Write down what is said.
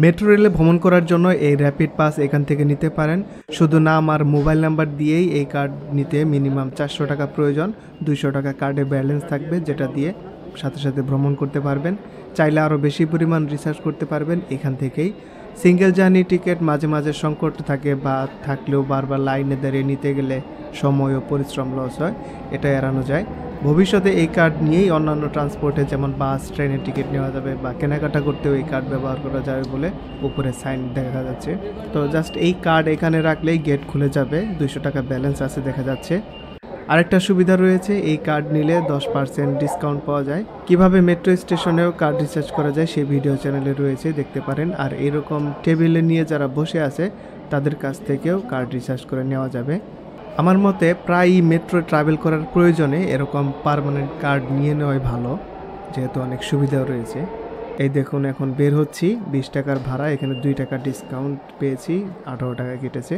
Metro রেলে ভ্রমণ করার জন্য এই র্যাপিড পাস এখান থেকে নিতে পারেন। শুধু নাম আর মোবাইল নাম্বার দিয়েই এই কার্ড নিতে মিনিমাম 400 টাকা প্রয়োজন। 200 টাকা কার্ডে ব্যালেন্স থাকবে, যেটা দিয়ে সাথে সাথে ভ্রমণ করতে পারবেন। চাইলে আরও বেশি পরিমাণ রিচার্জ করতে পারবেন এখান থেকেই। সিঙ্গেল জার্নি টিকিট মাঝে মাঝে সংকট থাকে বা থাকলেও বারবার লাইনে দাঁড়িয়ে নিতে গেলে সময় ও পরিশ্রম লস হয়, এটা এড়ানো যায়। ভবিষ্যতে এই কার্ড নিয়েই অন্যান্য ট্রান্সপোর্টে যেমন বাস, ট্রেনের টিকিট নেওয়া যাবে বা কেনাকাটা করতেও এই কার্ড ব্যবহার করা যাবে বলে উপরে সাইন দেখা যাচ্ছে। তো জাস্ট এই কার্ড এখানে রাখলেই গেট খুলে যাবে। 200 টাকা ব্যালেন্স আছে দেখা যাচ্ছে। আরেকটা সুবিধা রয়েছে, এই কার্ড নিলে 10% ডিসকাউন্ট পাওয়া যায়। কিভাবে মেট্রো স্টেশনেও কার্ড রিচার্জ করা যায় সেই ভিডিও চ্যানেলে রয়েছে, দেখতে পারেন। আর এরকম টেবিলে নিয়ে যারা বসে আছে তাদের কাছ থেকেও কার্ড রিচার্জ করে নেওয়া যাবে। আমার মতে প্রায়ই মেট্রো ট্রাভেল করার প্রয়োজনে এরকম পার্মানেন্ট কার্ড নিয়ে নেওয়াই ভালো, যেহেতু অনেক সুবিধাও রয়েছে। এই দেখুন, এখন বের হচ্ছি। 20 টাকার ভাড়া, এখানে 2 টাকা ডিসকাউন্ট পেয়েছি, 18 টাকা কেটেছে।